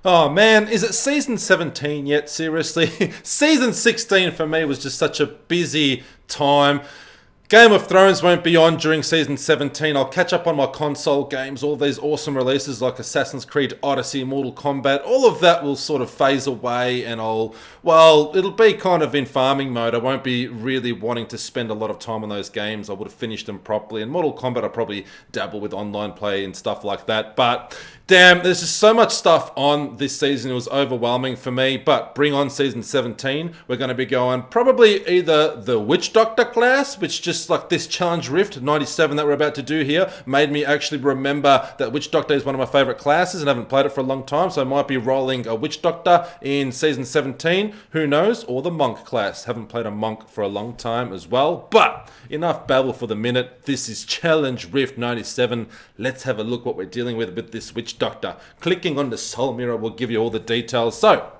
Oh man, is it season 17 yet? Seriously? Season 16 for me was just such a busy time. Game of Thrones won't be on during Season 17. I'll catch up on my console games, all these awesome releases like Assassin's Creed Odyssey, Mortal Kombat. All of that will sort of phase away and it'll be kind of in farming mode. I won't be really wanting to spend a lot of time on those games. I would have finished them properly. And Mortal Kombat, I'll probably dabble with online play and stuff like that. But damn, there's just so much stuff on this season. It was overwhelming for me. But bring on Season 17. We're going to be going probably either the Witch Doctor class, which just like this Challenge Rift 97 that we're about to do here made me actually remember that Witch Doctor is one of my favorite classes and I haven't played it for a long time. So I might be rolling a Witch Doctor in Season 17. Who knows? Or the Monk class. Haven't played a Monk for a long time as well. But enough babble for the minute. This is Challenge Rift 97. Let's have a look what we're dealing with this Witch Doctor. Clicking on the Soul Mirror will give you all the details. So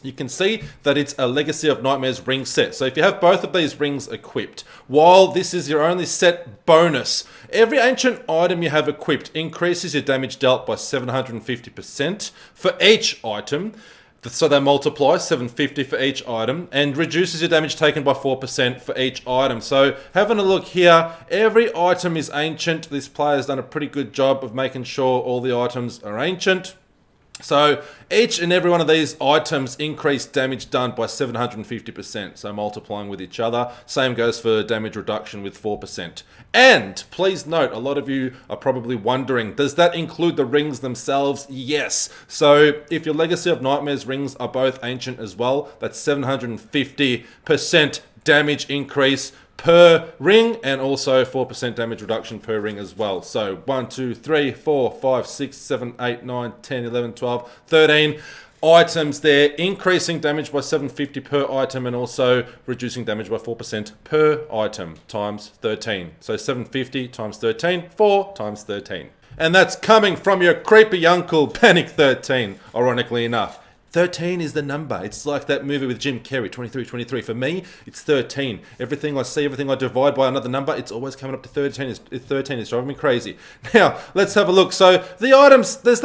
you can see that it's a Legacy of Nightmares ring set. So if you have both of these rings equipped, while this is your only set bonus, every ancient item you have equipped increases your damage dealt by 750% for each item. So they multiply 750 for each item and reduces your damage taken by 4% for each item. So having a look here, every item is ancient. This player's done a pretty good job of making sure all the items are ancient. So each and every one of these items increase damage done by 750%, so multiplying with each other. Same goes for damage reduction with 4%. And please note, a lot of you are probably wondering, does that include the rings themselves? Yes. So if your Legacy of Nightmares rings are both ancient as well, that's 750% damage increase per ring and also 4% damage reduction per ring as well. So 1, 2, 3, 4, 5, 6, 7, 8, 9, 10, 11, 12, 13 items there, increasing damage by 750 per item and also reducing damage by 4% per item times 13. So 750 times 13, 4 times 13. And that's coming from your creepy uncle, Panic 13, ironically enough. 13 is the number. It's like that movie with Jim Carrey, 23. For me, it's 13. Everything I see, everything I divide by another number, it's always coming up to 13. 13 is driving me crazy. Now, let's have a look. So, the items, there's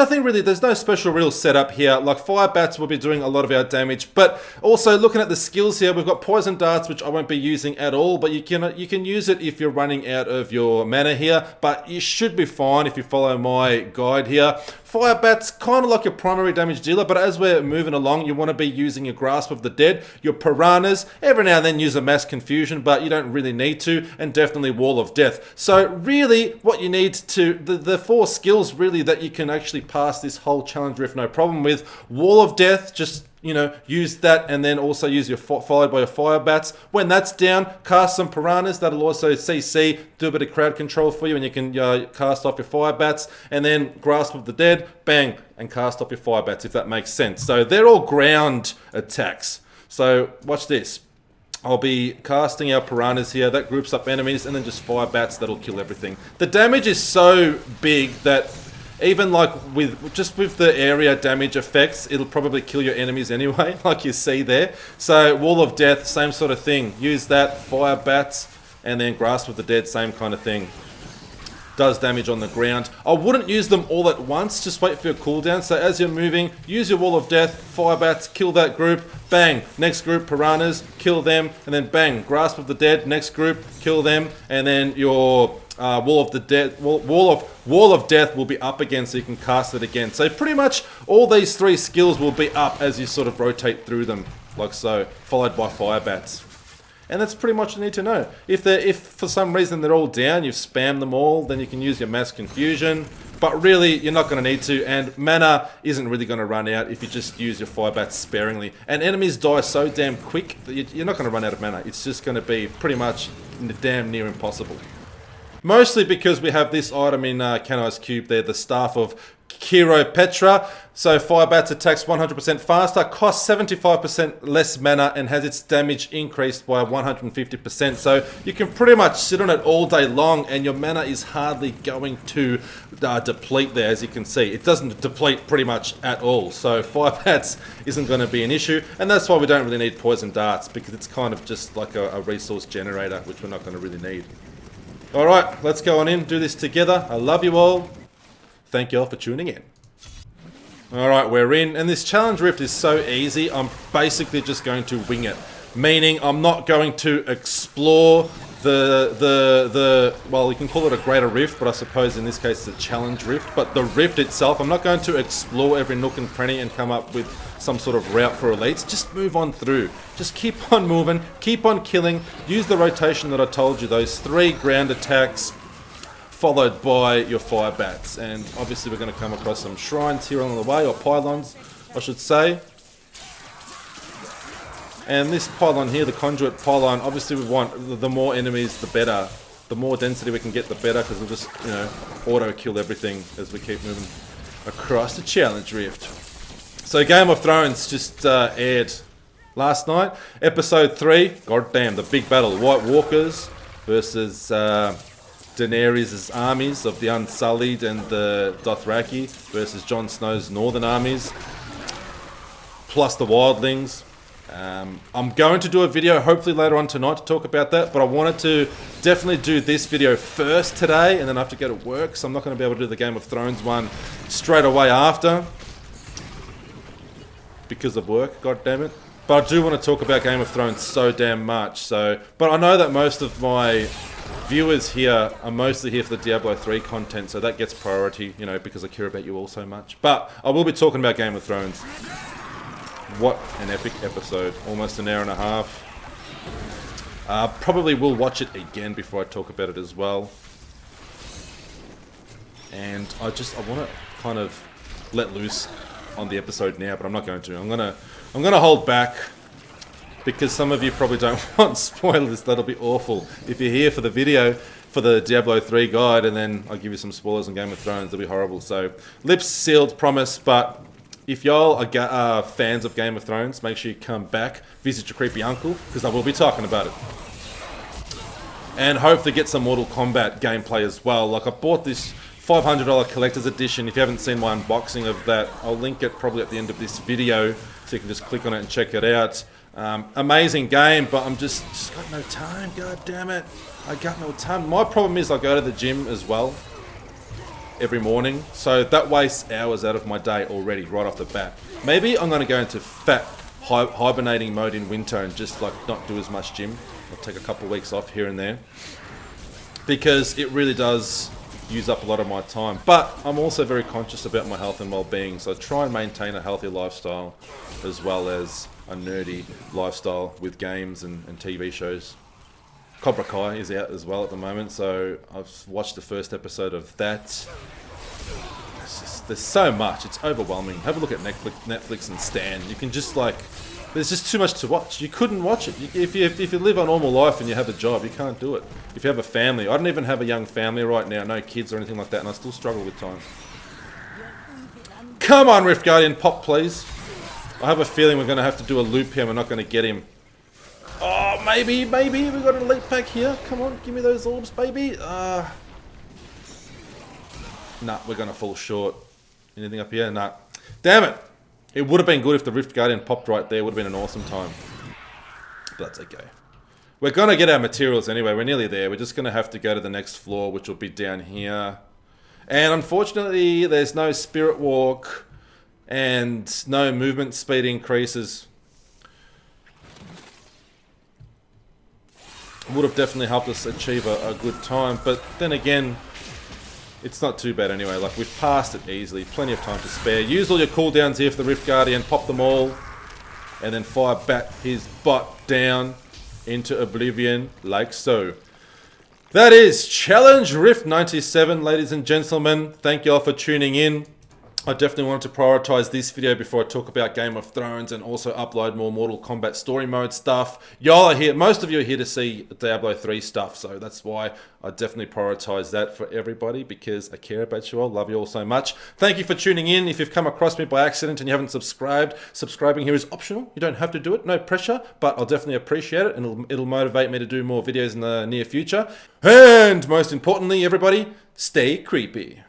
no special real setup here. Like, fire bats will be doing a lot of our damage, but also looking at the skills here, we've got poison darts, which I won't be using at all, but you can use it if you're running out of your mana here, but you should be fine if you follow my guide here. Fire bats, kind of like your primary damage dealer, but as we're moving along, you want to be using your Grasp of the Dead, your Piranhas, every now and then use a Mass Confusion, but you don't really need to, and definitely Wall of Death. So really, what you need to, the 4 skills really that you can actually pass this whole Challenge Rift no problem with, Wall of Death, just use that and then also use your followed by your fire bats. When that's down, cast some piranhas. That'll also CC, do a bit of crowd control for you and you can cast off your fire bats. And then Grasp of the Dead, bang, and cast off your fire bats if that makes sense. So they're all ground attacks. So watch this. I'll be casting our piranhas here. That groups up enemies and then just fire bats. That'll kill everything. The damage is so big that even like with the area damage effects, it'll probably kill your enemies anyway, like you see there. So Wall of Death, same sort of thing. Use that, fire bats, and then Grasp of the Dead, same kind of thing. Does damage on the ground. I wouldn't use them all at once, just wait for your cooldown. So as you're moving, use your Wall of Death, fire bats, kill that group, bang, next group, piranhas, kill them, and then bang, Grasp of the Dead, next group, kill them, and then your Wall of Death will be up again so you can cast it again. So pretty much all these 3 skills will be up as you sort of rotate through them, like so, followed by fire bats. And that's pretty much what you need to know. If for some reason they're all down, you've spammed them all, then you can use your Mass Confusion. But really, you're not going to need to, and mana isn't really going to run out if you just use your fire bats sparingly. And enemies die so damn quick that you're not going to run out of mana. It's just going to be pretty much damn near impossible. Mostly because we have this item in Kanai's Cube there, the Staff of Chiropetra. So fire bats attacks 100% faster, costs 75% less mana, and has its damage increased by 150%. So you can pretty much sit on it all day long, and your mana is hardly going to deplete there, as you can see. It doesn't deplete pretty much at all. So fire bats isn't going to be an issue, and that's why we don't really need poison darts, because it's kind of just like a resource generator, which we're not going to really need. Alright, let's go on in, do this together. I love you all. Thank you all for tuning in. Alright, we're in, and this challenge rift is so easy, I'm basically just going to wing it. Meaning, I'm not going to explore well, you can call it a greater rift, but I suppose in this case it's a challenge rift. But the rift itself, I'm not going to explore every nook and cranny and come up with some sort of route for elites. Just move on through. Just keep on moving, keep on killing, use the rotation that I told you, those 3 ground attacks, followed by your fire bats. And obviously we're going to come across some shrines here along the way, or pylons, I should say. And this pylon here, the conduit pylon, obviously we want the more enemies, the better. The more density we can get, the better, because we'll just, you know, auto-kill everything as we keep moving across the challenge rift. So Game of Thrones just aired last night. Episode 3, goddamn, the big battle. White Walkers versus Daenerys' armies of the Unsullied and the Dothraki versus Jon Snow's northern armies, plus the Wildlings. I'm going to do a video hopefully later on tonight to talk about that, but I wanted to definitely do this video first today, and then I have to go to work, so I'm not going to be able to do the Game of Thrones one straight away after because of work, god damn it. But I do want to talk about Game of Thrones so damn much, so, but I know that most of my viewers here are mostly here for the Diablo 3 content, so that gets priority, you know, because I care about you all so much. But I will be talking about Game of Thrones. What an epic episode. Almost an hour and a half. Probably will watch it again before I talk about it as well. And I want to kind of let loose on the episode now, but I'm not going to. I'm gonna hold back, because some of you probably don't want spoilers. That'll be awful. If you're here for the video, for the Diablo 3 guide, and then I'll give you some spoilers on Game of Thrones, that'll be horrible. So, lips sealed, promise, but if y'all are fans of Game of Thrones, make sure you come back, visit your creepy uncle, because I will be talking about it. And hopefully get some Mortal Kombat gameplay as well. Like, I bought this $500 collector's edition. If you haven't seen my unboxing of that, I'll link it probably at the end of this video, so you can just click on it and check it out. Amazing game, but I'm just got no time, god damn it. I got no time. My problem is I go to the gym as well every morning, so that wastes hours out of my day already, right off the bat. Maybe I'm going to go into fat hibernating mode in winter and just like not do as much gym. I'll take a couple of weeks off here and there, because it really does use up a lot of my time. But I'm also very conscious about my health and well-being, so I try and maintain a healthy lifestyle as well as a nerdy lifestyle with games and TV shows. Cobra Kai is out as well at the moment, so I've watched the first episode of that. There's so much, it's overwhelming. Have a look at Netflix and Stan. You can just like, there's just too much to watch. You couldn't watch it. If you live a normal life and you have a job, you can't do it. If you have a family, I don't even have a young family right now, no kids or anything like that, and I still struggle with time. Come on, Rift Guardian, pop please. I have a feeling we're going to have to do a loop here and we're not going to get him. Oh, maybe, we got an elite pack here. Come on, give me those orbs, baby. Nah, we're gonna fall short. Anything up here? Nah. Damn it. It would have been good if the Rift Guardian popped right there. It would have been an awesome time. But that's okay. We're gonna get our materials anyway. We're nearly there. We're just gonna have to go to the next floor, which will be down here. And unfortunately, there's no Spirit Walk and no movement speed increases. Would have definitely helped us achieve a good time, but then again, it's not too bad anyway. Like, we've passed it easily, plenty of time to spare. Use all your cooldowns here for the Rift Guardian, pop them all, and then fire bat his butt down into oblivion like so. That is Challenge Rift 97, ladies and gentlemen. Thank you all for tuning in. I definitely wanted to prioritize this video before I talk about Game of Thrones and also upload more Mortal Kombat story mode stuff. Y'all are here, most of you are here to see Diablo 3 stuff, so that's why I definitely prioritize that for everybody, because I care about you all, love you all so much. Thank you for tuning in. If you've come across me by accident and you haven't subscribed, subscribing here is optional. You don't have to do it, no pressure, but I'll definitely appreciate it, and it'll motivate me to do more videos in the near future. And most importantly, everybody, stay creepy.